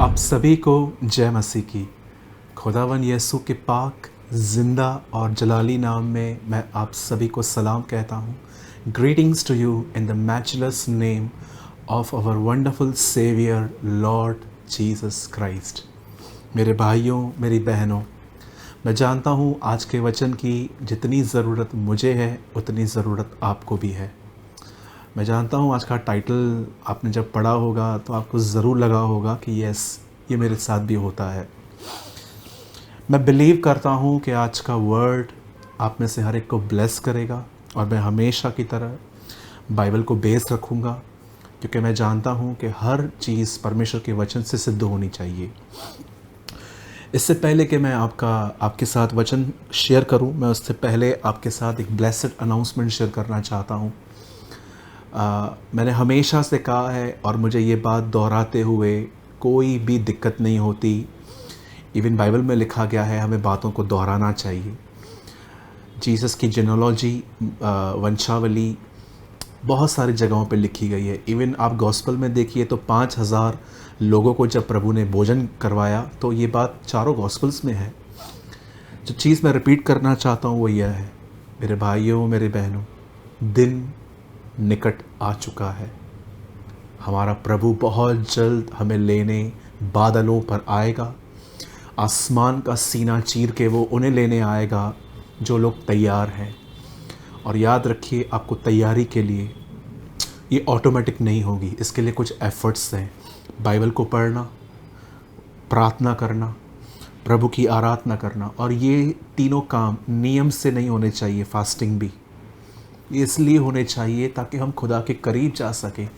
आप सभी को जय मसीह की। खुदावन यीशु के पाक जिंदा और जलाली नाम में मैं आप सभी को सलाम कहता हूँ। Greetings to you in the matchless name of our wonderful saviour Lord Jesus Christ. मेरे भाइयों, मेरी बहनों, मैं जानता हूँ आज के वचन की जितनी ज़रूरत मुझे है उतनी ज़रूरत आपको भी है। मैं जानता हूँ आज का टाइटल आपने जब पढ़ा होगा तो आपको ज़रूर लगा होगा कि यस, ये मेरे साथ भी होता है। मैं बिलीव करता हूँ कि आज का वर्ड आप में से हर एक को ब्लेस करेगा और मैं हमेशा की तरह बाइबल को बेस रखूँगा, क्योंकि मैं जानता हूँ कि हर चीज़ परमेश्वर के वचन से सिद्ध होनी चाहिए। इससे पहले कि मैं आपके साथ वचन शेयर करूँ, मैं उससे पहले आपके साथ एक ब्लेसड अनाउंसमेंट शेयर करना चाहता हूँ। मैंने हमेशा से कहा है और मुझे ये बात दोहराते हुए कोई भी दिक्कत नहीं होती। इवन बाइबल में लिखा गया है हमें बातों को दोहराना चाहिए। जीसस की जेनोलॉजी, वंशावली बहुत सारी जगहों पे लिखी गई है। इवन आप गॉस्पल में देखिए तो 5000 लोगों को जब प्रभु ने भोजन करवाया तो ये बात चारों गॉस्पल्स में है। जो चीज़ मैं रिपीट करना चाहता हूँ वो यह है, मेरे भाइयों, मेरे बहनों, दिन निकट आ चुका है। हमारा प्रभु बहुत जल्द हमें लेने बादलों पर आएगा। आसमान का सीना चीर के वो उन्हें लेने आएगा जो लोग तैयार हैं। और याद रखिए, आपको तैयारी के लिए ये ऑटोमेटिक नहीं होगी, इसके लिए कुछ एफर्ट्स हैं। बाइबल को पढ़ना, प्रार्थना करना, प्रभु की आराधना करना, और ये तीनों काम नियम से नहीं होने चाहिए। फास्टिंग भी ये इसलिए होने चाहिए ताकि हम खुदा के करीब जा सकें,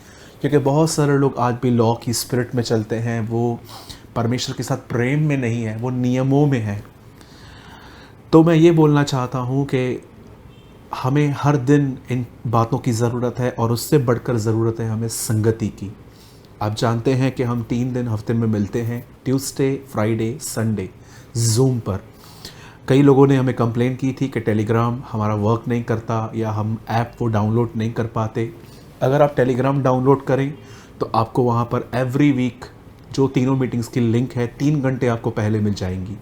क्योंकि बहुत सारे लोग आज भी लॉ की स्पिरिट में चलते हैं। वो परमेश्वर के साथ प्रेम में नहीं है, वो नियमों में है। तो मैं ये बोलना चाहता हूँ कि हमें हर दिन इन बातों की ज़रूरत है, और उससे बढ़कर ज़रूरत है हमें संगति की। आप जानते हैं कि हम 3 दिन हफ्ते में मिलते हैं, ट्यूसडे, फ्राइडे, संडे, जूम पर। कई लोगों ने हमें कंप्लेन की थी कि टेलीग्राम हमारा वर्क नहीं करता या हम ऐप वो डाउनलोड नहीं कर पाते। अगर आप टेलीग्राम डाउनलोड करें तो आपको वहाँ पर एवरी वीक जो तीनों मीटिंग्स की लिंक है 3 घंटे आपको पहले मिल जाएंगी।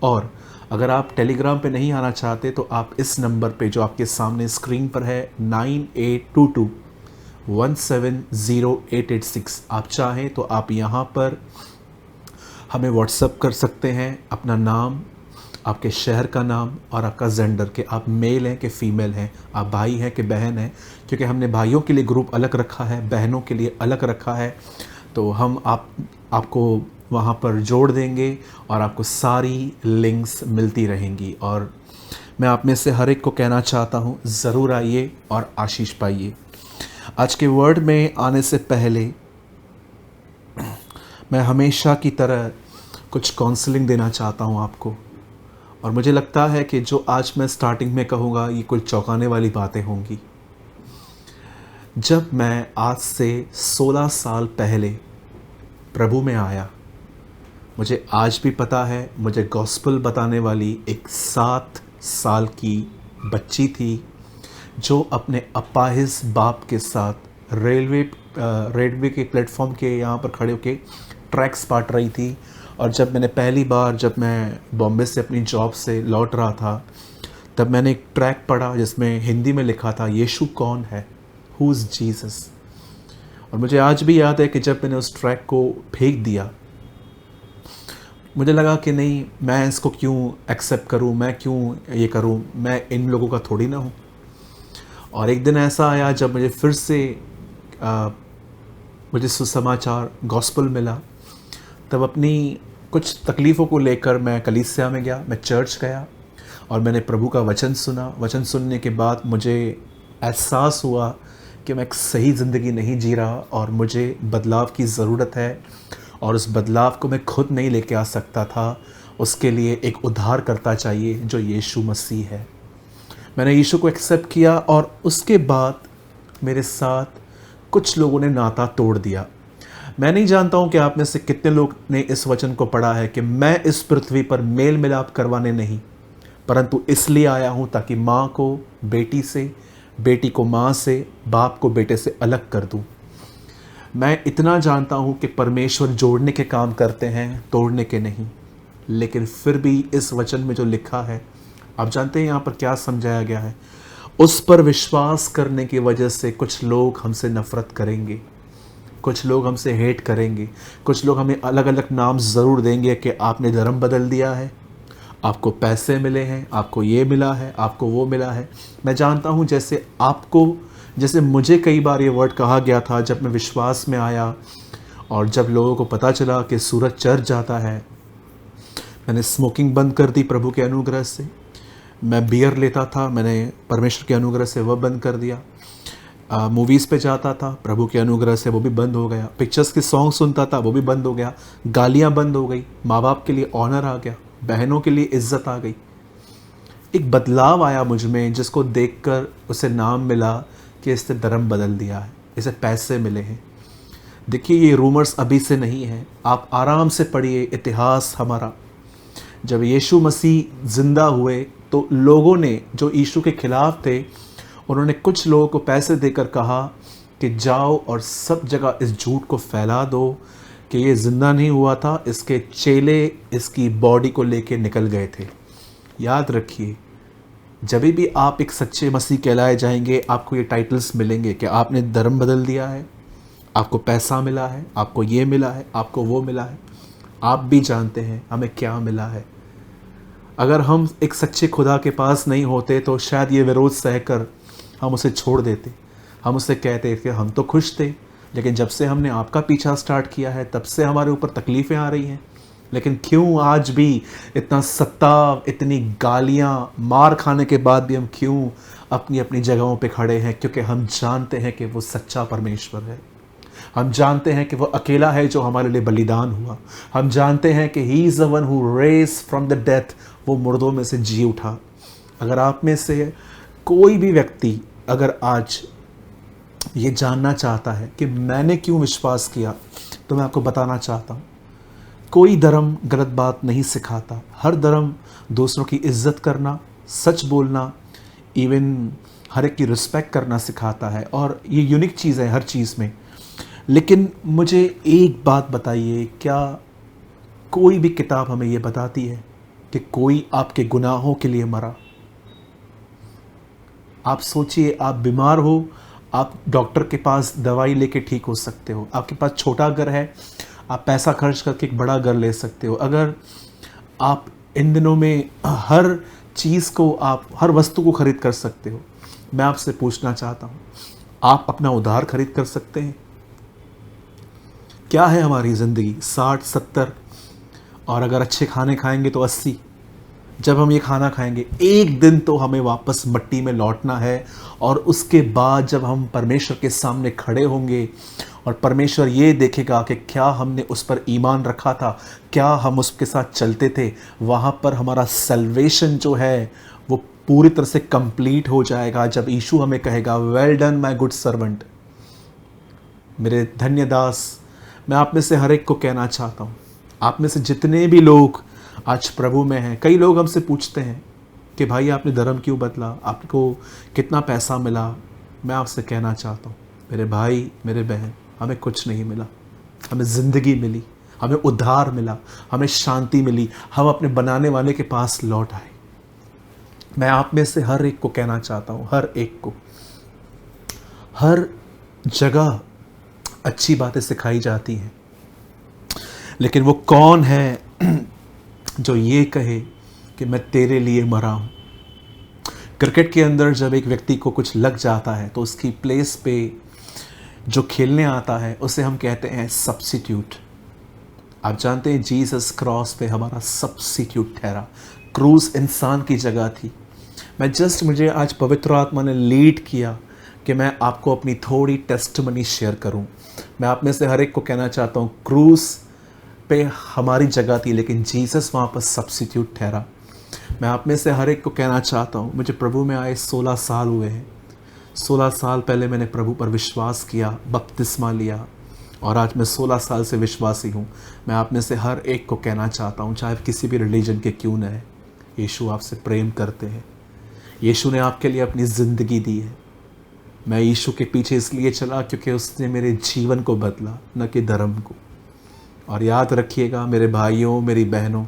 और अगर आप टेलीग्राम पे नहीं आना चाहते तो आप इस नंबर पे जो आपके सामने स्क्रीन पर है 9822170886, आप चाहें तो आप यहाँ पर हमें व्हाट्सएप कर सकते हैं अपना नाम, आपके शहर का नाम और आपका जेंडर, के आप मेल हैं कि फ़ीमेल हैं, आप भाई हैं कि बहन हैं, क्योंकि हमने भाइयों के लिए ग्रुप अलग रखा है, बहनों के लिए अलग रखा है। तो हम आपको वहाँ पर जोड़ देंगे और आपको सारी लिंक्स मिलती रहेंगी। और मैं आप में से हर एक को कहना चाहता हूँ, ज़रूर आइए और आशीष पाइए। आज के वर्ड में आने से पहले मैं हमेशा की तरह कुछ काउंसलिंग देना चाहता हूँ आपको। और मुझे लगता है कि जो आज मैं स्टार्टिंग में कहूँगा ये कुछ चौंकाने वाली बातें होंगी। जब मैं आज से 16 साल पहले प्रभु में आया, मुझे आज भी पता है, मुझे गॉस्पल बताने वाली एक 7 साल की बच्ची थी जो अपने अपाहिज बाप के साथ रेलवे के प्लेटफॉर्म के यहाँ पर खड़े होकर ट्रैक्स बांट रही थी। और जब मैं बॉम्बे से अपनी जॉब से लौट रहा था, तब मैंने एक ट्रैक पढ़ा जिसमें हिंदी में लिखा था, यीशु कौन है, हु इज़ जीसस। और मुझे आज भी याद है कि जब मैंने उस ट्रैक को फेंक दिया, मुझे लगा कि नहीं, मैं इसको क्यों एक्सेप्ट करूं, मैं क्यों ये करूं, मैं इन लोगों का थोड़ी ना हूं। और एक दिन ऐसा आया जब मुझे फिर से मुझे सुसमाचार गॉस्पल मिला। तब अपनी कुछ तकलीफ़ों को लेकर मैं कलीसिया में गया, मैं चर्च गया और मैंने प्रभु का वचन सुना। वचन सुनने के बाद मुझे एहसास हुआ कि मैं एक सही ज़िंदगी नहीं जी रहा और मुझे बदलाव की ज़रूरत है, और उस बदलाव को मैं खुद नहीं लेके आ सकता था। उसके लिए एक उद्धारकर्ता चाहिए जो यीशु मसीह है। मैंने यीशु को एक्सेप्ट किया और उसके बाद मेरे साथ कुछ लोगों ने नाता तोड़ दिया। मैं नहीं जानता हूं कि आप में से कितने लोग ने इस वचन को पढ़ा है कि मैं इस पृथ्वी पर मेल मिलाप करवाने नहीं, परंतु इसलिए आया हूं ताकि माँ को बेटी से, बेटी को माँ से, बाप को बेटे से अलग कर दूं। मैं इतना जानता हूँ कि परमेश्वर जोड़ने के काम करते हैं, तोड़ने के नहीं। लेकिन फिर भी इस वचन में जो लिखा है, आप जानते हैं यहाँ पर क्या समझाया गया है? उस पर विश्वास करने की वजह से कुछ लोग हमसे नफ़रत करेंगे, कुछ लोग हमसे हेट करेंगे, कुछ लोग हमें अलग अलग नाम ज़रूर देंगे कि आपने धर्म बदल दिया है, आपको पैसे मिले हैं, आपको ये मिला है, आपको वो मिला है। मैं जानता हूँ जैसे मुझे कई बार ये वर्ड कहा गया था जब मैं विश्वास में आया, और जब लोगों को पता चला कि सूरज चढ़ जाता है। मैंने स्मोकिंग बंद कर दी प्रभु के अनुग्रह से। मैं बियर लेता था, मैंने परमेश्वर के अनुग्रह से वह बंद कर दिया। मूवीज़ पे जाता था, प्रभु के अनुग्रह से वो भी बंद हो गया। पिक्चर्स के सॉन्ग सुनता था, वो भी बंद हो गया। गालियाँ बंद हो गई, माँ बाप के लिए ऑनर आ गया, बहनों के लिए इज्जत आ गई। एक बदलाव आया मुझ में, जिसको देखकर उसे नाम मिला कि इसने धर्म बदल दिया है, इसे पैसे मिले हैं। देखिए, ये रूमर्स अभी से नहीं है, आप आराम से पढ़िए इतिहास हमारा। जब यीशु मसीह ज़िंदा हुए तो लोगों ने जो यीशु के खिलाफ थे, उन्होंने कुछ लोगों को पैसे देकर कहा कि जाओ और सब जगह इस झूठ को फैला दो कि ये ज़िंदा नहीं हुआ था। इसके चेले इसकी बॉडी को लेके निकल गए थे। याद रखिए, जब भी आप एक सच्चे मसीह कहलाए जाएंगे, आपको ये टाइटल्स मिलेंगे कि आपने धर्म बदल दिया है, आपको पैसा मिला है, आपको ये मिला है, आपको वो मिला है। आप भी जानते हैं हमें क्या मिला है। अगर हम एक सच्चे खुदा के पास नहीं होते तो शायद ये विरोध सहकर हम उसे छोड़ देते। हम उसे कहते कि हम तो खुश थे, लेकिन जब से हमने आपका पीछा स्टार्ट किया है तब से हमारे ऊपर तकलीफ़ें आ रही हैं। लेकिन क्यों आज भी इतना सताव, इतनी गालियाँ, मार खाने के बाद भी हम क्यों अपनी अपनी जगहों पे खड़े हैं? क्योंकि हम जानते हैं कि वो सच्चा परमेश्वर है। हम जानते हैं कि वो अकेला है जो हमारे लिए बलिदान हुआ। हम जानते हैं कि he is the one who raise from the death, वो मुर्दों में से जी उठा। अगर आप में से कोई भी व्यक्ति अगर आज ये जानना चाहता है कि मैंने क्यों विश्वास किया, तो मैं आपको बताना चाहता हूँ, कोई धर्म गलत बात नहीं सिखाता। हर धर्म दूसरों की इज्जत करना, सच बोलना, इवन हर एक की रिस्पेक्ट करना सिखाता है, और ये यूनिक चीज़ है हर चीज़ में। लेकिन मुझे एक बात बताइए, क्या कोई भी किताब हमें ये बताती है कि कोई आपके गुनाहों के लिए मरा? आप सोचिए, आप बीमार हो, आप डॉक्टर के पास दवाई लेके ठीक हो सकते हो। आपके पास छोटा घर है, आप पैसा खर्च करके एक बड़ा घर ले सकते हो। अगर आप इन दिनों में हर चीज़ को, आप हर वस्तु को खरीद कर सकते हो। मैं आपसे पूछना चाहता हूँ, आप अपना उधार खरीद कर सकते हैं? क्या है हमारी ज़िंदगी? 60, 70, और अगर अच्छे खाने खाएंगे तो 80। जब हम ये खाना खाएंगे, एक दिन तो हमें वापस मिट्टी में लौटना है, और उसके बाद जब हम परमेश्वर के सामने खड़े होंगे और परमेश्वर ये देखेगा कि क्या हमने उस पर ईमान रखा था, क्या हम उसके साथ चलते थे, वहाँ पर हमारा सल्वेशन जो है वो पूरी तरह से कंप्लीट हो जाएगा। जब यीशु हमें कहेगा, well done my good servant, मेरे धन्य दास। मैं आप में से हर एक को कहना चाहता हूँ, आप में से जितने भी लोग आज प्रभु में हैं, कई लोग हमसे पूछते हैं कि भाई आपने धर्म क्यों बदला, आपको कितना पैसा मिला? मैं आपसे कहना चाहता हूँ, मेरे भाई, मेरे बहन, हमें कुछ नहीं मिला। हमें ज़िंदगी मिली, हमें उद्धार मिला, हमें शांति मिली। हम अपने बनाने वाले के पास लौट आए। मैं आप में से हर एक को कहना चाहता हूँ, हर एक को, हर जगह अच्छी बातें सिखाई जाती हैं, लेकिन वो कौन है जो ये कहे कि मैं तेरे लिए मरा हूँ? क्रिकेट के अंदर जब एक व्यक्ति को कुछ लग जाता है तो उसकी प्लेस पे जो खेलने आता है उसे हम कहते हैं सब्स्टिट्यूट। आप जानते हैं जीसस क्रॉस पे हमारा सब्स्टिट्यूट ठहरा। क्रूस इंसान की जगह थी। मुझे आज पवित्र आत्मा ने लीड किया कि मैं आपको अपनी थोड़ी टेस्टमनी शेयर करूं। मैं आप में से हर एक को कहना चाहता हूं, क्रूस पे हमारी जगह थी, लेकिन जीसस वहाँ पर सब्स्टिट्यूट ठहरा। मैं आप में से हर एक को कहना चाहता हूँ, मुझे प्रभु में आए 16 साल हुए हैं। 16 साल पहले मैंने प्रभु पर विश्वास किया, बपतिस्मा लिया, और आज मैं 16 साल से विश्वासी हूँ। मैं आप में से हर एक को कहना चाहता हूँ, चाहे किसी भी रिलीजन के क्यों न है, यीशु आपसे प्रेम करते हैं। यीशु ने आपके लिए अपनी ज़िंदगी दी है। मैं यीशु के पीछे इसलिए चला क्योंकि उसने मेरे जीवन को बदला, न कि धर्म को। और याद रखिएगा मेरे भाइयों, मेरी बहनों,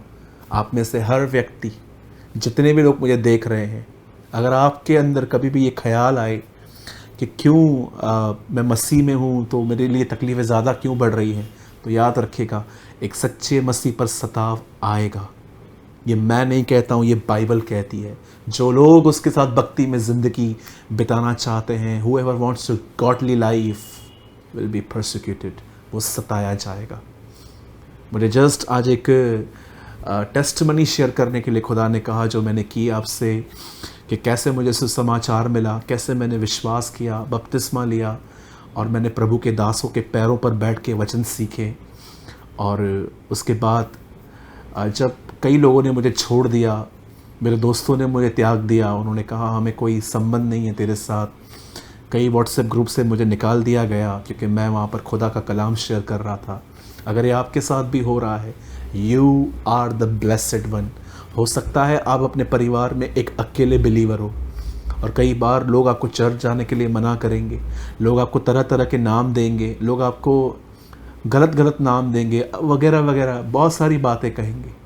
आप में से हर व्यक्ति, जितने भी लोग मुझे देख रहे हैं, अगर आपके अंदर कभी भी ये ख्याल आए कि क्यों मैं मसीह में हूँ तो मेरे लिए तकलीफ़ें ज़्यादा क्यों बढ़ रही हैं, तो याद रखिएगा एक सच्चे मसीह पर सताव आएगा। ये मैं नहीं कहता हूँ, ये बाइबल कहती है। जो लोग उसके साथ भक्ति में ज़िंदगी बिताना चाहते हैं, whoever wants to godly life will be persecuted, वो सताया जाएगा। मुझे जस्ट आज एक टेस्टमनी शेयर करने के लिए खुदा ने कहा, जो मैंने की आपसे, कि कैसे मुझे सुसमाचार मिला, कैसे मैंने विश्वास किया, बपतिस्मा लिया और मैंने प्रभु के दासों के पैरों पर बैठ के वचन सीखे। और उसके बाद जब कई लोगों ने मुझे छोड़ दिया, मेरे दोस्तों ने मुझे त्याग दिया, उन्होंने कहा हमें कोई संबंध नहीं है तेरे साथ, कई व्हाट्सएप ग्रुप से मुझे निकाल दिया गया क्योंकि मैं वहाँ पर खुदा का कलाम शेयर कर रहा था। अगर ये आपके साथ भी हो रहा है, you are the blessed one. हो सकता है आप अपने परिवार में एक अकेले बिलीवर हो और कई बार लोग आपको चर्च जाने के लिए मना करेंगे, लोग आपको तरह तरह के नाम देंगे, लोग आपको गलत गलत नाम देंगे, वगैरह वगैरह, बहुत सारी बातें कहेंगे।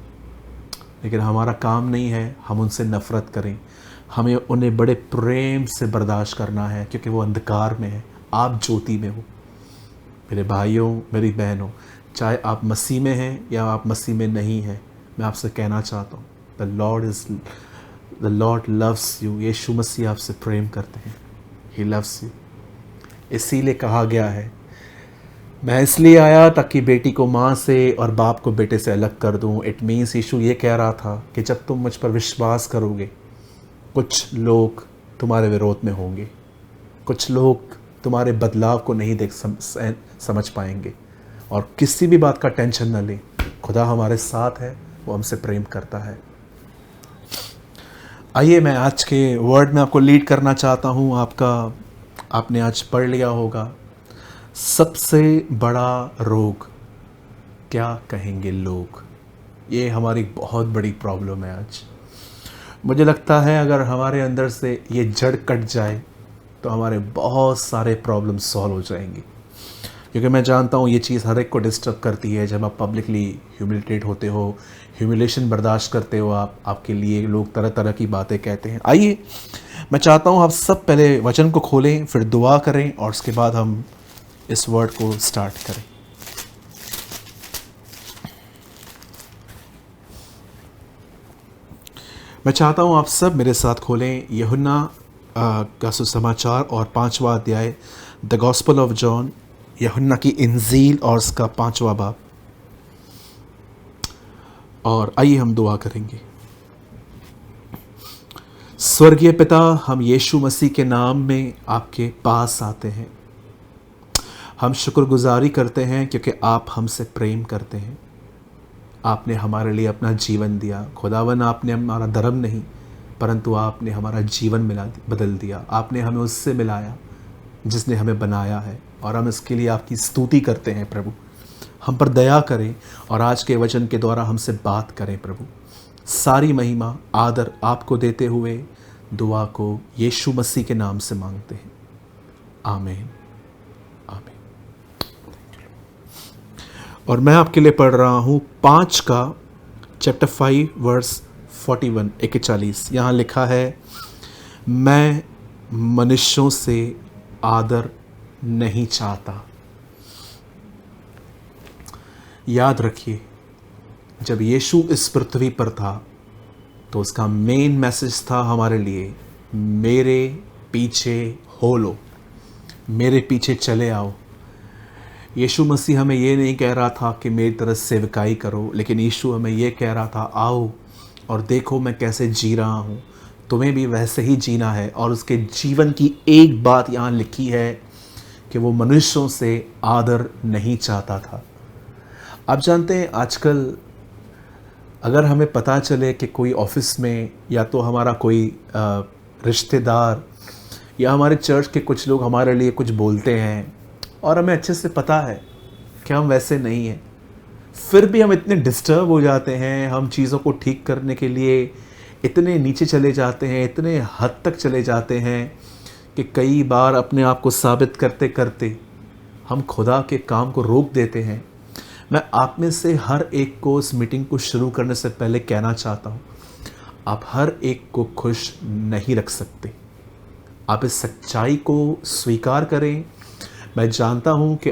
लेकिन हमारा काम नहीं है हम उनसे नफ़रत करें, हमें उन्हें बड़े प्रेम से बर्दाश्त करना है क्योंकि वो अंधकार में है, आप ज्योति में हो। मेरे भाइयों, मेरी बहनों, चाहे आप मसीह में हैं या आप मसीह में नहीं हैं, मैं आपसे कहना चाहता हूँ द लॉर्ड लव्स यू। यीशु मसीह आपसे प्रेम करते हैं, ही लव्स यू। इसीलिए कहा गया है, मैं इसलिए आया ताकि बेटी को माँ से और बाप को बेटे से अलग कर दूँ। इट मीन्स यीशु ये कह रहा था कि जब तुम मुझ पर विश्वास करोगे, कुछ लोग तुम्हारे विरोध में होंगे, कुछ लोग तुम्हारे बदलाव को नहीं समझ पाएंगे। और किसी भी बात का टेंशन न लें, खुदा हमारे साथ है, वो हमसे प्रेम करता है। आइए मैं आज के वर्ड में आपको लीड करना चाहता हूँ। आपने आज पढ़ लिया होगा, सबसे बड़ा रोग क्या कहेंगे लोग। ये हमारी बहुत बड़ी प्रॉब्लम है आज। मुझे लगता है अगर हमारे अंदर से ये जड़ कट जाए तो हमारे बहुत सारे प्रॉब्लम सॉल्व हो जाएंगे। क्योंकि मैं जानता हूँ ये चीज़ हर एक को डिस्टर्ब करती है। जब आप पब्लिकली ह्यूमिलेटेड होते हो, ह्यूमिलेशन बर्दाश्त करते हो, आपके लिए लोग तरह तरह की बातें कहते हैं। आइए मैं चाहता हूँ आप सब पहले वचन को खोलें, फिर दुआ करें और उसके बाद हम इस वर्ड को स्टार्ट करें। मैं चाहता हूँ आप सब मेरे साथ खोलें यूहन्ना का सुसमाचार और 5वां अध्याय, द गॉस्पेल ऑफ जॉन, यूहन्ना की इंजील और उसका 5वां बाब। और आइए हम दुआ करेंगे। स्वर्गीय पिता, हम यीशु मसीह के नाम में आपके पास आते हैं। हम शुक्रगुजारी करते हैं क्योंकि आप हमसे प्रेम करते हैं। आपने हमारे लिए अपना जीवन दिया। खुदावन, आपने हमारा धर्म नहीं परंतु आपने हमारा जीवन बदल दिया। आपने हमें उससे मिलाया जिसने हमें बनाया है और हम इसके लिए आपकी स्तुति करते हैं। प्रभु, हम पर दया करें और आज के वचन के द्वारा हमसे बात करें। प्रभु, सारी महिमा आदर आपको देते हुए दुआ को यीशु मसीह के नाम से मांगते हैं, आमीन आमीन। और मैं आपके लिए पढ़ रहा हूँ 5 का चैप्टर 5 वर्स 41 41। यहाँ लिखा है, मैं मनुष्यों से आदर नहीं चाहता। याद रखिए, जब यीशु इस पृथ्वी पर था तो उसका मेन मैसेज था हमारे लिए, मेरे पीछे हो लो, मेरे पीछे चले आओ। यीशु मसीह हमें ये नहीं कह रहा था कि मेरी तरह सेवकाई करो, लेकिन यीशु हमें ये कह रहा था, आओ और देखो मैं कैसे जी रहा हूँ, तुम्हें भी वैसे ही जीना है। और उसके जीवन की एक बात यहाँ लिखी है कि वो मनुष्यों से आदर नहीं चाहता था। आप जानते हैं, आजकल अगर हमें पता चले कि कोई ऑफिस में या तो हमारा कोई रिश्तेदार या हमारे चर्च के कुछ लोग हमारे लिए कुछ बोलते हैं और हमें अच्छे से पता है कि हम वैसे नहीं हैं, फिर भी हम इतने डिस्टर्ब हो जाते हैं, हम चीज़ों को ठीक करने के लिए इतने नीचे चले जाते हैं, इतने हद तक चले जाते हैं कि कई बार अपने आप को साबित करते करते हम खुदा के काम को रोक देते हैं। मैं आप में से हर एक को इस मीटिंग को शुरू करने से पहले कहना चाहता हूँ, आप हर एक को खुश नहीं रख सकते। आप इस सच्चाई को स्वीकार करें। मैं जानता हूँ कि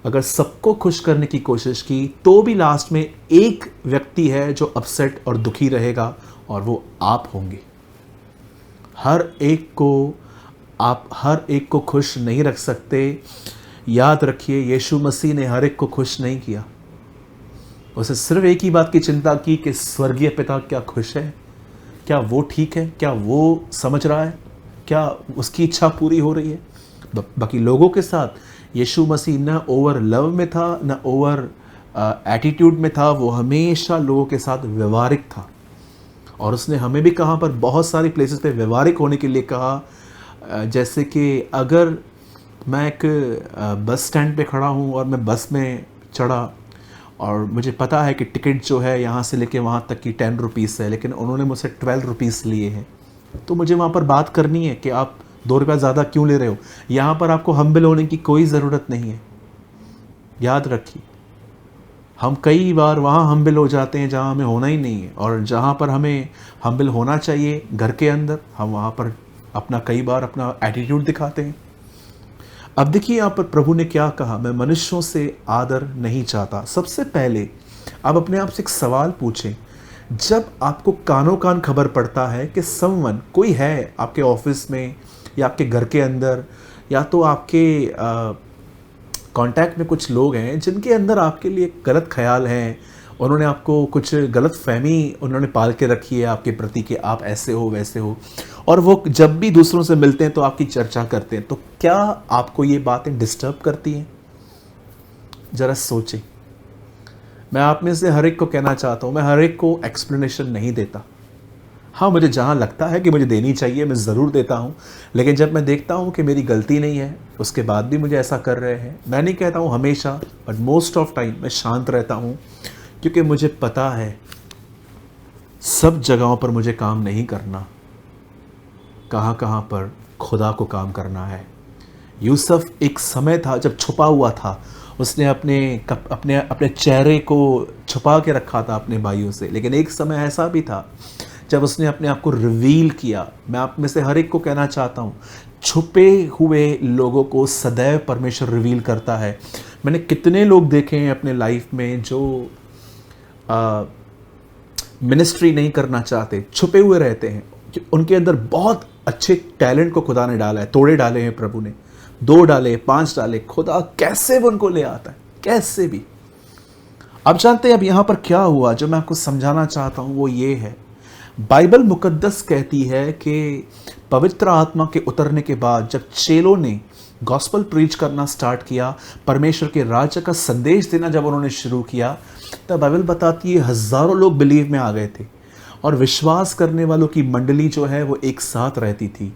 अगर सबको खुश करने की कोशिश की तो भी लास्ट में एक व्यक्ति है जो अपसेट और दुखी रहेगा, और वो आप होंगे। आप हर एक को खुश नहीं रख सकते। याद रखिए, यीशु मसीह ने हर एक को खुश नहीं किया। उसे सिर्फ एक ही बात की चिंता की कि स्वर्गीय पिता क्या खुश है, क्या वो ठीक है, क्या वो समझ रहा है, क्या उसकी इच्छा पूरी हो रही है। बाकी लोगों के साथ यीशु मसीह न ओवर लव में था, न ओवर एटीट्यूड में था। वो हमेशा लोगों के साथ व्यवहारिक था, और उसने हमें भी कहाँ पर बहुत सारी प्लेसेस पे व्यवहारिक होने के लिए कहा। जैसे कि अगर मैं एक बस स्टैंड पे खड़ा हूँ और मैं बस में चढ़ा, और मुझे पता है कि टिकट जो है यहाँ से लेके वहाँ तक की 10 रुपीज़ है, लेकिन उन्होंने मुझसे 12 रुपीज़ लिए हैं, तो मुझे वहाँ पर बात करनी है कि आप 2 रुपया ज़्यादा क्यों ले रहे हो। यहाँ पर आपको हम्बल होने की कोई ज़रूरत नहीं है। याद रखिए, हम कई बार वहाँ हम्बल हो जाते हैं जहाँ हमें होना ही नहीं है, और जहाँ पर हमें हम्बल होना चाहिए घर के अंदर, हम वहाँ पर कई बार अपना एटीट्यूड दिखाते हैं। अब देखिए यहाँ पर प्रभु ने क्या कहा, मैं मनुष्यों से आदर नहीं चाहता। सबसे पहले आप अपने आप से एक सवाल पूछें, जब आपको कानों कान खबर पड़ता है कि समवन कोई है आपके ऑफिस में या आपके घर के अंदर, या तो आपके कांटेक्ट में कुछ लोग हैं जिनके अंदर आपके लिए गलत ख्याल हैं, उन्होंने आपको कुछ गलत फहमी उन्होंने पाल के रखी है आपके प्रति कि आप ऐसे हो वैसे हो, और वो जब भी दूसरों से मिलते हैं तो आपकी चर्चा करते हैं, तो क्या आपको ये बातें डिस्टर्ब करती हैं? ज़रा सोचें। मैं आप में से हर एक को कहना चाहता हूँ, मैं हर एक को एक्सप्लेनेशन नहीं देता। हाँ, मुझे जहाँ लगता है कि मुझे देनी चाहिए मैं ज़रूर देता हूँ, लेकिन जब मैं देखता हूँ कि मेरी गलती नहीं है, उसके बाद भी मुझे ऐसा कर रहे हैं, मैं नहीं कहता हूँ हमेशा, बट मोस्ट ऑफ टाइम मैं शांत रहता हूँ, क्योंकि मुझे पता है सब जगहों पर मुझे काम नहीं करना, कहाँ पर खुदा को काम करना है। यूसुफ एक समय था जब छुपा हुआ था, उसने अपने चेहरे को छुपा के रखा था अपने भाइयों से, लेकिन एक समय ऐसा भी था जब उसने अपने आप को रिवील किया। मैं आप में से हर एक को कहना चाहता हूँ, छुपे हुए लोगों को सदैव परमेश्वर रिवील करता है। मैंने कितने लोग देखे हैं अपने लाइफ में जो मिनिस्ट्री नहीं करना चाहते, छुपे हुए रहते हैं, उनके अंदर बहुत अच्छे टैलेंट को खुदा ने डाला है, तोड़े डाले हैं प्रभु ने, 2 डाले 5 डाले, खुदा कैसे वो उनको ले आता है, कैसे भी। अब जानते हैं अब यहाँ पर क्या हुआ, जो मैं आपको समझाना चाहता हूँ वो ये है, बाइबल मुकद्दस कहती है कि पवित्र आत्मा के उतरने के बाद जब चेलों ने गॉस्पल प्रीच करना स्टार्ट किया, परमेश्वर के राज्य का संदेश देना जब उन्होंने शुरू किया, तब बाइबल बताती है हज़ारों लोग बिलीव में आ गए थे, और विश्वास करने वालों की मंडली जो है वो एक साथ रहती थी।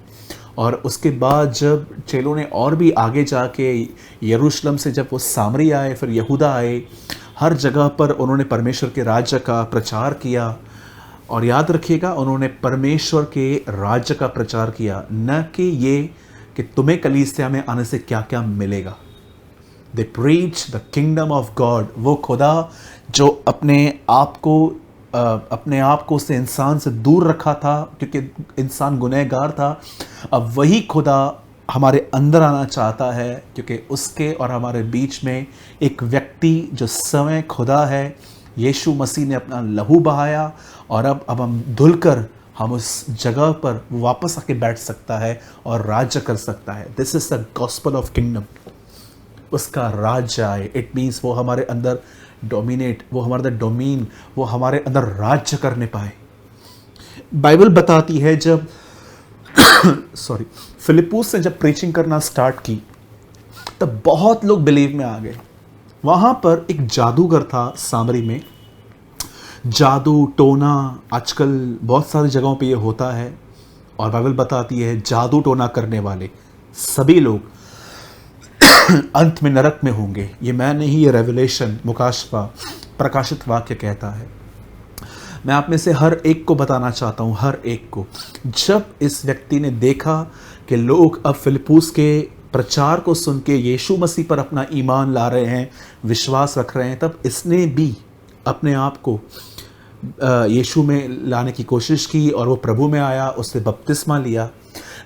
और उसके बाद जब चेलों ने और भी आगे जाके यरूशलेम से जब वो सामरी आए, फिर यहूदा आए, हर जगह पर उन्होंने परमेश्वर के राज्य का प्रचार किया। और याद रखिएगा, उन्होंने परमेश्वर के राज्य का प्रचार किया, न कि ये कि तुम्हें कलीसिया में आने से क्या क्या मिलेगा। They preach the kingdom of God. वो खुदा जो अपने आप को उसने इंसान से दूर रखा था क्योंकि इंसान गुनहगार था, अब वही खुदा हमारे अंदर आना चाहता है, क्योंकि उसके और हमारे बीच में एक व्यक्ति जो स्वयं खुदा है, यीशु मसीह ने अपना लहू बहाया, और अब हम धुलकर हम उस जगह पर वापस आके बैठ सकता है और राज्य कर सकता है। This is the gospel of kingdom. उसका राज्य आए, इट मीन्स वो हमारे अंदर डोमिनेट, वो हमारे डोमीन, वो हमारे अंदर राज्य करने पाए। बाइबल बताती है जब फिलिप्पुस ने जब प्रीचिंग करना स्टार्ट की, तब बहुत लोग बिलीव में आ गए। वहाँ पर एक जादूगर था सामरी में, जादू टोना आजकल बहुत सारी जगहों पे ये होता है, और बाइबल बताती है जादू टोना करने वाले सभी लोग अंत में नरक में होंगे। ये मैं नहीं, ये रेवलेशन मुकाशफा प्रकाशित वाक्य कहता है। मैं आप में से हर एक को बताना चाहता हूँ, हर एक को। जब इस व्यक्ति ने देखा कि लोग अब फिलिप्पुस के प्रचार को सुन के यीशु मसीह पर अपना ईमान ला रहे हैं, विश्वास रख रहे हैं, तब इसने भी अपने आप को यीशु में लाने की कोशिश की और वो प्रभु में आया, उससे बपतिस्मा लिया।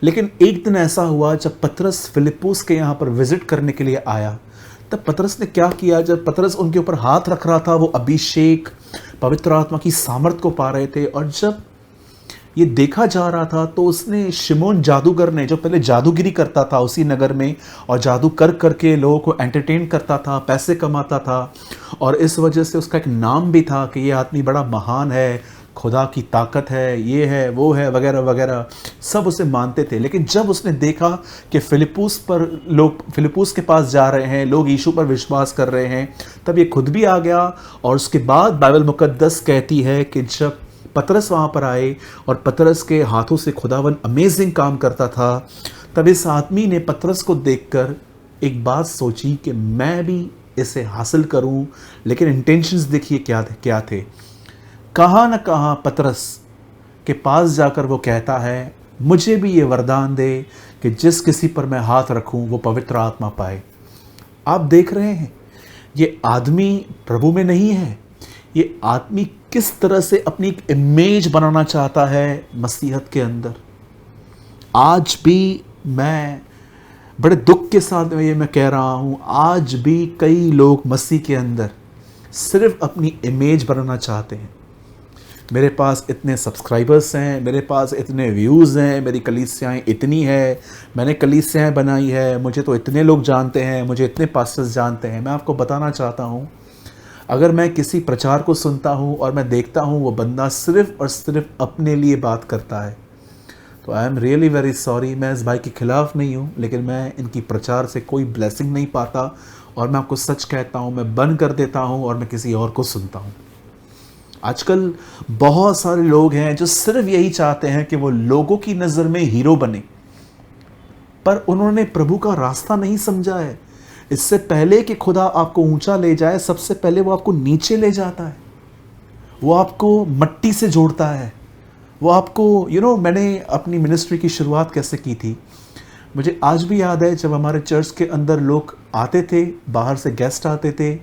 लेकिन एक दिन ऐसा हुआ जब पतरस फिलिप्पुस के यहाँ पर विजिट करने के लिए आया, तब पतरस ने क्या किया, जब पतरस उनके ऊपर हाथ रख रहा था, वो अभिषेक पवित्र आत्मा की सामर्थ को पा रहे थे। और जब ये देखा जा रहा था तो उसने शिमोन जादूगर ने, जो पहले जादूगिरी करता था उसी नगर में और जादू कर करके लोगों को एंटरटेन करता था, पैसे कमाता था, और इस वजह से उसका एक नाम भी था कि ये आदमी बड़ा महान है, खुदा की ताकत है, ये है वो है वगैरह वगैरह, सब उसे मानते थे। लेकिन जब उसने देखा कि फिलिप्पुस के पास जा रहे हैं लोग, यीशु पर विश्वास कर रहे हैं, तब ये खुद भी आ गया। और उसके बाद बाइबल मुकद्दस कहती है कि जब पतरस वहाँ पर आए और पतरस के हाथों से खुदावन अमेजिंग काम करता था, तब इस आदमी ने पतरस को देखकर एक बात सोची कि मैं भी इसे हासिल करूं। लेकिन इंटेंशंस देखिए क्या थे। कहाँ न कहाँ पतरस के पास जाकर वो कहता है, मुझे भी ये वरदान दे कि जिस किसी पर मैं हाथ रखूं वो पवित्र आत्मा पाए। आप देख रहे हैं ये आदमी प्रभु में नहीं है, ये आदमी किस तरह से अपनी एक इमेज बनाना चाहता है मसीहत के अंदर। आज भी मैं बड़े दुख के साथ ये मैं कह रहा हूँ, आज भी कई लोग मसीह के अंदर सिर्फ अपनी इमेज बनाना चाहते हैं। मेरे पास इतने सब्सक्राइबर्स हैं, मेरे पास इतने व्यूज़ हैं, मेरी कलीसियाएँ इतनी है, मैंने कलीसियाएँ बनाई है, मुझे तो इतने लोग जानते हैं, मुझे इतने पास्टर्स जानते हैं। मैं आपको बताना चाहता हूँ, अगर मैं किसी प्रचार को सुनता हूँ और मैं देखता हूँ वो बंदा सिर्फ और सिर्फ अपने लिए बात करता है, तो I am really very sorry. मैं इस भाई के ख़िलाफ़ नहीं हूँ, लेकिन मैं इनकी प्रचार से कोई ब्लेसिंग नहीं पाता। और मैं आपको सच कहता हूँ, मैं बंद कर देता हूँ और मैं किसी और को सुनता हूँ। आजकल बहुत सारे लोग हैं जो सिर्फ यही चाहते हैं कि वो लोगों की नज़र में हीरो बने, पर उन्होंने प्रभु का रास्ता नहीं समझा है। इससे पहले कि खुदा आपको ऊंचा ले जाए, सबसे पहले वो आपको नीचे ले जाता है, वो आपको मट्टी से जोड़ता है, वो आपको मैंने अपनी मिनिस्ट्री की शुरुआत कैसे की थी, मुझे आज भी याद है। जब हमारे चर्च के अंदर लोग आते थे, बाहर से गेस्ट आते थे,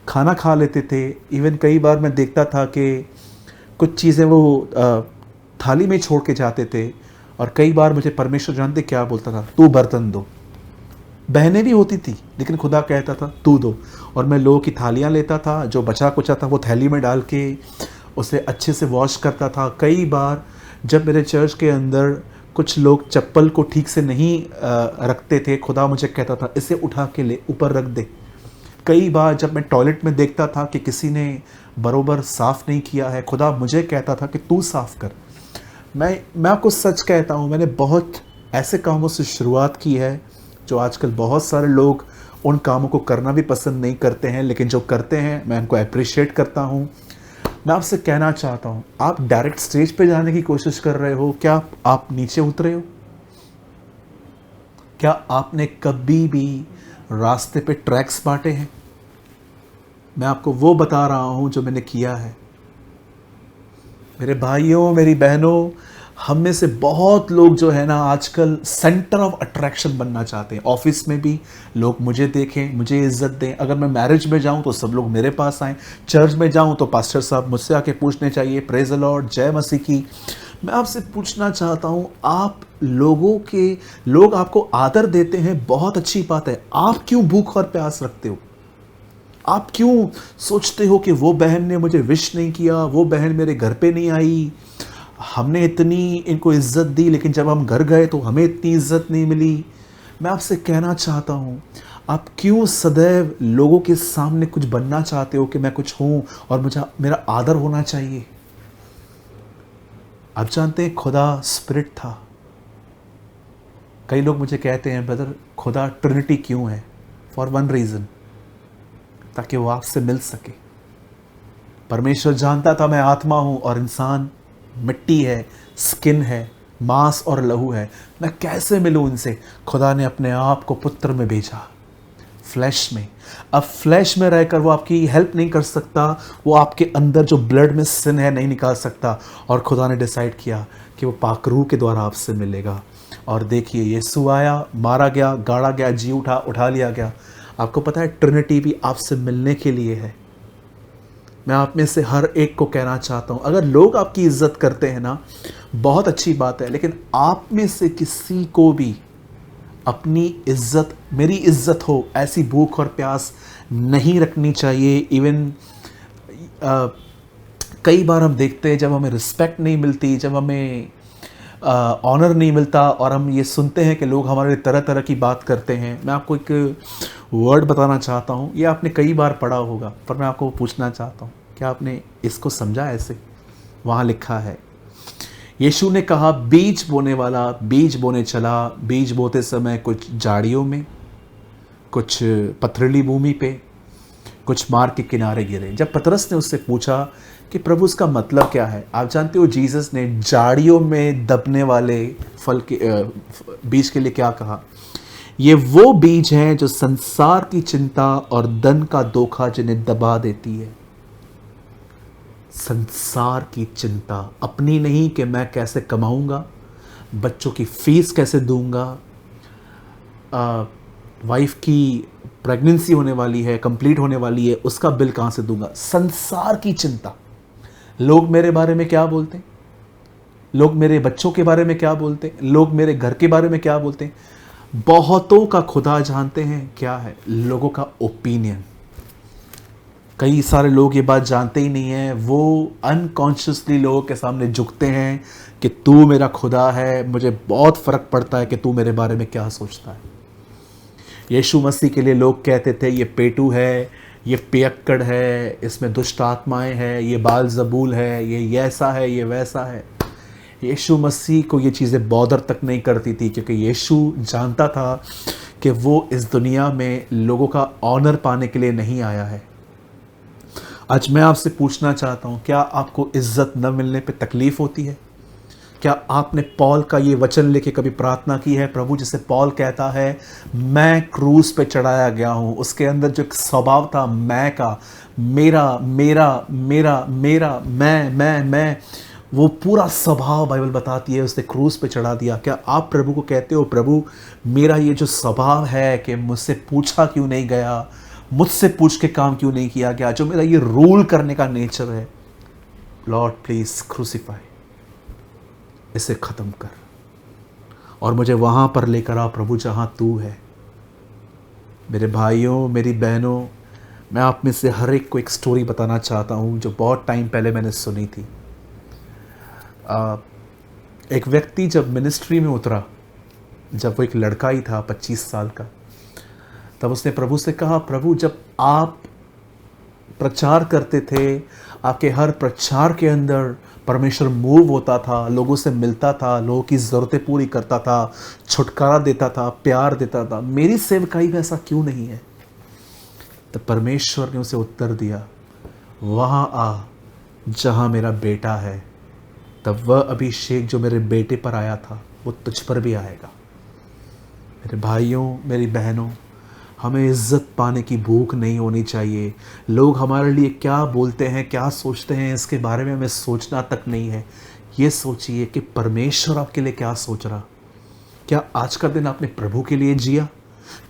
खाना खा लेते थे, इवन कई बार मैं देखता था कि कुछ चीज़ें वो थाली में छोड़ के जाते थे, और कई बार मुझे परमेश्वर जानते क्या बोलता था, तू बर्तन दो। बहनें भी होती थी, लेकिन खुदा कहता था तू दो। और मैं लोगों की थालियाँ लेता था, जो बचा कुचा था वो थैली में डाल के उसे अच्छे से वॉश करता था। कई बार जब मेरे चर्च के अंदर कुछ लोग चप्पल को ठीक से नहीं रखते थे, खुदा मुझे कहता था इसे उठा के ले ऊपर रख दे। कई बार जब मैं टॉयलेट में देखता था कि किसी ने बरोबर साफ़ नहीं किया है, खुदा मुझे कहता था कि तू साफ़ कर। मैं आपको सच कहता हूँ, मैंने बहुत ऐसे कामों से शुरुआत की है जो आजकल बहुत सारे लोग उन कामों को करना भी पसंद नहीं करते हैं, लेकिन जो करते हैं मैं उनको अप्रिशिएट करता हूँ। मैं आपसे कहना चाहता हूँ, आप डायरेक्ट स्टेज पे जाने की कोशिश कर रहे हो, क्या आप नीचे उतरे हो? क्या आपने कभी भी रास्ते पे ट्रैक्स बांटे हैं? मैं आपको वो बता रहा हूँ जो मैंने किया है। मेरे भाइयों, मेरी बहनों, हम में से बहुत लोग जो है ना आजकल सेंटर ऑफ अट्रैक्शन बनना चाहते हैं। ऑफिस में भी लोग मुझे देखें, मुझे इज्जत दें। अगर मैं मैरिज में जाऊं तो सब लोग मेरे पास आएँ, चर्च में जाऊं तो पास्टर साहब मुझसे आके पूछने चाहिए, प्रेज द लॉर्ड, जय मसीह की। मैं आपसे पूछना चाहता हूं, आप लोग आपको आदर देते हैं, बहुत अच्छी बात है। आप क्यों भूख और प्यास रखते हो? आप क्यों सोचते हो कि वो बहन ने मुझे विश नहीं किया, वो बहन मेरे घर पे नहीं आई, हमने इतनी इनको इज्जत दी, लेकिन जब हम घर गए तो हमें इतनी इज्जत नहीं मिली? मैं आपसे कहना चाहता हूँ, आप क्यों सदैव लोगों के सामने कुछ बनना चाहते हो कि मैं कुछ हूँ और मेरा आदर होना चाहिए? आप जानते हैं खुदा स्पिरिट था। कई लोग मुझे कहते हैं, ब्रदर खुदा ट्रिनिटी क्यों है? फॉर वन रीज़न, ताकि वो आपसे मिल सके। परमेश्वर जानता था मैं आत्मा हूँ और इंसान मिट्टी है, स्किन है, मांस और लहू है, मैं कैसे मिलूँ इनसे? खुदा ने अपने आप को पुत्र में भेजा, फ्लैश में, अब फ्लैश में रहकर वो आपकी हेल्प नहीं कर सकता, वो आपके अंदर जो ब्लड में सिन है नहीं निकाल सकता। और खुदा ने डिसाइड किया कि वो पाक रूह के द्वारा आपसे मिलेगा। और देखिए यीशु आया, मारा गया, गाड़ा गया, जी उठा लिया गया। आपको पता है ट्रिनिटी भी आपसे मिलने के लिए है। मैं आप में से हर एक को कहना चाहता हूँ, अगर लोग आपकी इज्जत करते हैं ना, बहुत अच्छी बात है, लेकिन आप में से किसी को भी अपनी इज्जत, मेरी इज्जत हो, ऐसी भूख और प्यास नहीं रखनी चाहिए। इवन कई बार हम देखते हैं जब हमें रिस्पेक्ट नहीं मिलती, जब हमें ऑनर नहीं मिलता, और हम ये सुनते हैं कि लोग हमारे तरह तरह की बात करते हैं। मैं आपको एक वर्ड बताना चाहता हूँ, ये आपने कई बार पढ़ा होगा, पर मैं आपको पूछना चाहता हूँ, क्या आपने इसको समझा? ऐसे वहाँ लिखा है, यीशु ने कहा, बीज बोने वाला बीज बोने चला। बीज बोते समय कुछ झाड़ियों में, कुछ पथरीली भूमि पे, कुछ मार्ग के किनारे गिरे। जब पतरस ने उससे पूछा कि प्रभु उसका मतलब क्या है, आप जानते हो जीसस ने झाड़ियों में दबने वाले फल के बीज के लिए क्या कहा? ये वो बीज हैं जो संसार की चिंता और धन का धोखा जिन्हें दबा देती है। संसार की चिंता, अपनी नहीं कि मैं कैसे कमाऊंगा, बच्चों की फीस कैसे दूंगा, वाइफ की प्रेगनेंसी होने वाली है, कंप्लीट होने वाली है, उसका बिल कहाँ से दूंगा। संसार की चिंता। लोग मेरे बारे में क्या बोलते हैं, लोग मेरे बच्चों के बारे में क्या बोलते हैं, लोग मेरे घर के बारे में क्या बोलते हैं। बहुतों का खुदा जानते हैं क्या है? लोगों का ओपिनियन। कई सारे लोग ये बात जानते ही नहीं हैं, वो अनकॉन्शियसली लोगों के सामने झुकते हैं कि तू मेरा खुदा है, मुझे बहुत फ़र्क पड़ता है कि तू मेरे बारे में क्या सोचता है। यीशु मसीह के लिए लोग कहते थे ये पेटू है, ये पियक्कड़ है, इसमें दुष्ट आत्माएं हैं, ये बाल ज़बूल है, ये ऐसा है, ये वैसा है। यीशु मसीह को ये चीज़ें बॉदर तक नहीं करती थी, क्योंकि यीशु जानता था कि वो इस दुनिया में लोगों का ऑनर पाने के लिए नहीं आया है। आज मैं आपसे पूछना चाहता हूँ, क्या आपको इज्जत न मिलने पे तकलीफ़ होती है? क्या आपने पॉल का ये वचन लेके कभी प्रार्थना की है? प्रभु, जिसे पॉल कहता है मैं क्रूस पे चढ़ाया गया हूँ, उसके अंदर जो एक स्वभाव था मैं का, मेरा मेरा मेरा मेरा, मैं, वो पूरा स्वभाव बाइबल बताती है उसने क्रूस पे चढ़ा दिया। क्या आप प्रभु को कहते हो, प्रभु मेरा ये जो स्वभाव है कि मुझसे पूछा क्यों नहीं गया, मुझसे पूछ के काम क्यों नहीं किया गया, जो मेरा ये रूल करने का नेचर है, लॉर्ड प्लीज क्रूसीफाई, इसे ख़त्म कर और मुझे वहाँ पर लेकर आ प्रभु जहाँ तू है। मेरे भाइयों, मेरी बहनों, मैं आप में से हर एक को एक स्टोरी बताना चाहता हूँ जो बहुत टाइम पहले मैंने सुनी थी। एक व्यक्ति जब मिनिस्ट्री में उतरा, जब वो एक लड़का ही था 25 साल का, तब उसने प्रभु से कहा, प्रभु जब आप प्रचार करते थे, आपके हर प्रचार के अंदर परमेश्वर मूव होता था, लोगों से मिलता था, लोगों की ज़रूरतें पूरी करता था, छुटकारा देता था, प्यार देता था, मेरी सेवकाई में ऐसा क्यों नहीं है? तब परमेश्वर ने उसे उत्तर दिया, वहाँ आ जहाँ मेरा बेटा है, तब वह अभिषेक जो मेरे बेटे पर आया था वो तुझ पर भी आएगा। मेरे भाइयों, मेरी बहनों, हमें इज्जत पाने की भूख नहीं होनी चाहिए। लोग हमारे लिए क्या बोलते हैं, क्या सोचते हैं, इसके बारे में हमें सोचना तक नहीं है। ये सोचिए कि परमेश्वर आपके लिए क्या सोच रहा। क्या आज का दिन आपने प्रभु के लिए जिया?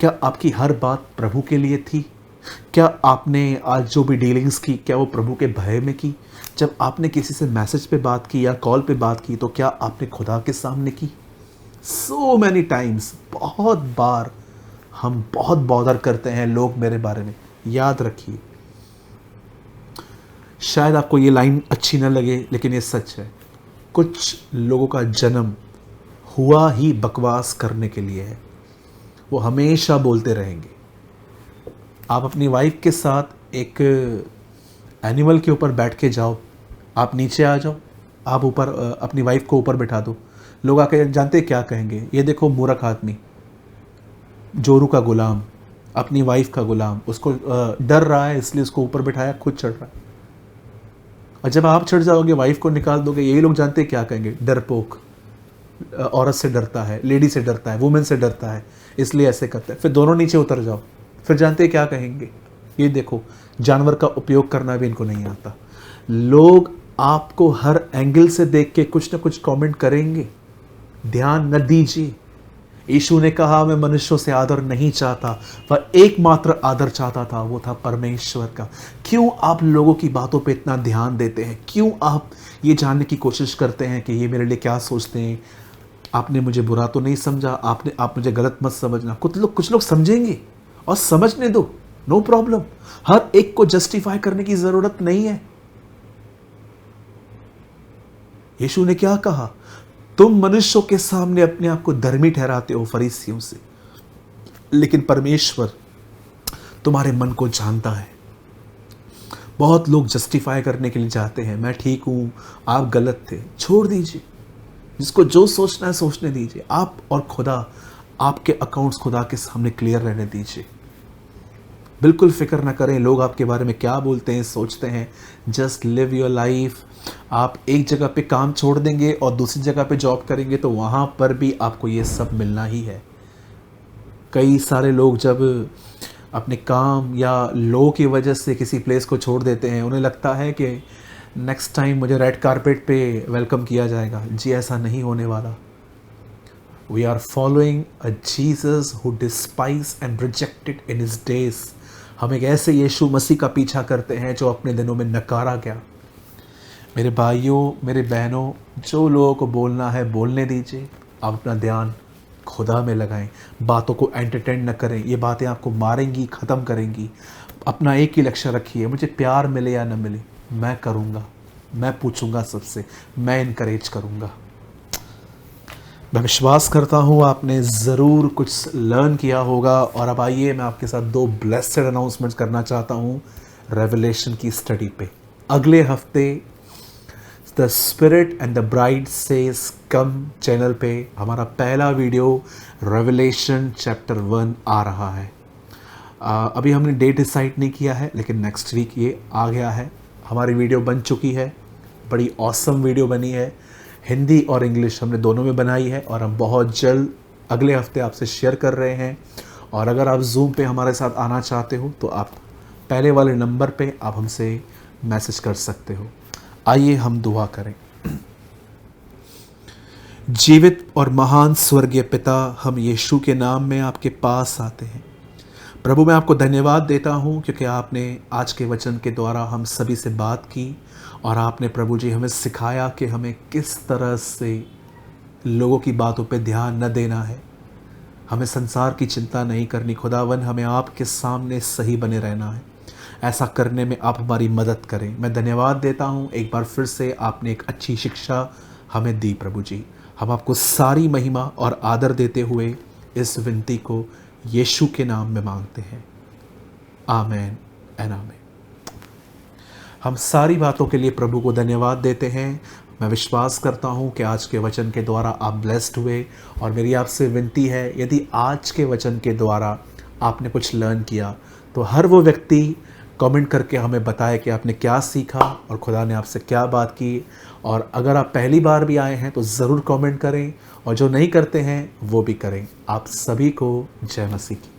क्या आपकी हर बात प्रभु के लिए थी? क्या आपने आज जो भी डीलिंग्स की, क्या वो प्रभु के भय में की? जब आपने किसी से मैसेज पे बात की या कॉल पे बात की, तो क्या आपने खुदा के सामने की? सो मैनी टाइम्स, बहुत बार हम बहुत बॉदर करते हैं लोग मेरे बारे में। याद रखिए, शायद आपको ये लाइन अच्छी न लगे, लेकिन ये सच है। कुछ लोगों का जन्म हुआ ही बकवास करने के लिए है, वो हमेशा बोलते रहेंगे। आप अपनी वाइफ के साथ एक एनिमल के ऊपर बैठ के जाओ, आप नीचे आ जाओ, आप ऊपर अपनी वाइफ को ऊपर बैठा दो, लोग आके जानते क्या कहेंगे, ये देखो मूर्ख आदमी, जोरू का गुलाम, अपनी वाइफ का गुलाम, उसको डर रहा है इसलिए उसको ऊपर बिठाया, खुद चढ़ रहा है। और जब आप चढ़ जाओगे, वाइफ को निकाल दोगे, यही लोग जानते क्या कहेंगे, डरपोक, औरत से डरता है, लेडी से डरता है, वुमेन से डरता है, इसलिए ऐसे करता है। फिर दोनों नीचे उतर जाओ, फिर जानते क्या कहेंगे, ये देखो जानवर का उपयोग करना भी इनको नहीं आता। लोग आपको हर एंगल से देख के कुछ ना कुछ कमेंट करेंगे, ध्यान न दीजिए। यीशु ने कहा मैं मनुष्यों से आदर नहीं चाहता, वह एकमात्र आदर चाहता था, वो था परमेश्वर का। क्यों आप लोगों की बातों पे इतना ध्यान देते हैं? क्यों आप ये जानने की कोशिश करते हैं कि ये मेरे लिए क्या सोचते हैं? आपने मुझे बुरा तो नहीं समझा, आप मुझे गलत मत समझना। कुछ लोग समझेंगे और समझने दो, नो प्रॉब्लम। हर एक को जस्टिफाई करने की जरूरत नहीं है। यीशु ने क्या कहा? तुम मनुष्यों के सामने अपने आप को धर्मी ठहराते हो फरीसियों से, लेकिन परमेश्वर तुम्हारे मन को जानता है। बहुत लोग जस्टिफाई करने के लिए चाहते हैं, मैं ठीक हूं, आप गलत थे। छोड़ दीजिए, जिसको जो सोचना है सोचने दीजिए। आप और खुदा, आपके अकाउंट्स खुदा के सामने क्लियर रहने दीजिए। बिल्कुल फिक्र ना करें लोग आपके बारे में क्या बोलते हैं, सोचते हैं। Just live your life. आप एक जगह पे काम छोड़ देंगे और दूसरी जगह पे जॉब करेंगे तो वहाँ पर भी आपको ये सब मिलना ही है। कई सारे लोग जब अपने काम या लो की वजह से किसी प्लेस को छोड़ देते हैं, उन्हें लगता है कि नेक्स्ट टाइम मुझे रेड कारपेट पे वेलकम किया जाएगा। जी ऐसा नहीं होने वाला। We are following a Jesus who despise and rejected in his days. हम एक ऐसे यीशु मसीह का पीछा करते हैं जो अपने दिनों में नकारा गया। मेरे भाइयों, मेरे बहनों, जो लोगों को बोलना है बोलने दीजिए। आप अपना ध्यान खुदा में लगाएं। बातों को एंटरटेन न करें, ये बातें आपको मारेंगी, ख़त्म करेंगी। अपना एक ही लक्ष्य रखिए, मुझे प्यार मिले या न मिले, मैं करूँगा, मैं पूछूंगा सबसे, मैं इनकरेज करूँगा। मैं विश्वास करता हूँ आपने ज़रूर कुछ लर्न किया होगा। और अब आइए मैं आपके साथ 2 ब्लेस्ड अनाउंसमेंट्स करना चाहता हूँ रेवलेशन की स्टडी पे। अगले हफ्ते the spirit and the bride says come channel पे हमारा पहला वीडियो रेवलेशन चैप्टर 1 आ रहा है। अभी हमने डेट डिसाइड नहीं किया है, लेकिन नेक्स्ट वीक ये आ गया है। हमारी वीडियो बन चुकी है, बड़ी ऑसम वीडियो बनी है। हिंदी और इंग्लिश हमने दोनों में बनाई है और हम बहुत जल्द अगले हफ्ते आपसे शेयर कर रहे हैं। और अगर आप जूम पे हमारे साथ आना चाहते हो तो आप पहले वाले नंबर पे आप हमसे मैसेज कर सकते हो। आइए हम दुआ करें। जीवित और महान स्वर्गीय पिता, हम यीशु के नाम में आपके पास आते हैं। प्रभु, मैं आपको धन्यवाद देता हूँ क्योंकि आपने आज के वचन के द्वारा हम सभी से बात की और आपने प्रभु जी हमें सिखाया कि हमें किस तरह से लोगों की बातों पे ध्यान न देना है। हमें संसार की चिंता नहीं करनी। खुदावन, हमें आपके सामने सही बने रहना है। ऐसा करने में आप हमारी मदद करें। मैं धन्यवाद देता हूँ, एक बार फिर से आपने एक अच्छी शिक्षा हमें दी। प्रभु जी, हम आपको सारी महिमा और आदर देते हुए इस विनती को यीशु के नाम में मांगते हैं। आमेन एंड आमेन। हम सारी बातों के लिए प्रभु को धन्यवाद देते हैं। मैं विश्वास करता हूँ कि आज के वचन के द्वारा आप ब्लेस्ड हुए। और मेरी आपसे विनती है, यदि आज के वचन के द्वारा आपने कुछ लर्न किया तो हर वो व्यक्ति कमेंट करके हमें बताए कि आपने क्या सीखा और खुदा ने आपसे क्या बात की। और अगर आप पहली बार भी आए हैं तो ज़रूर कमेंट करें, और जो नहीं करते हैं वो भी करें। आप सभी को जय मसीह की।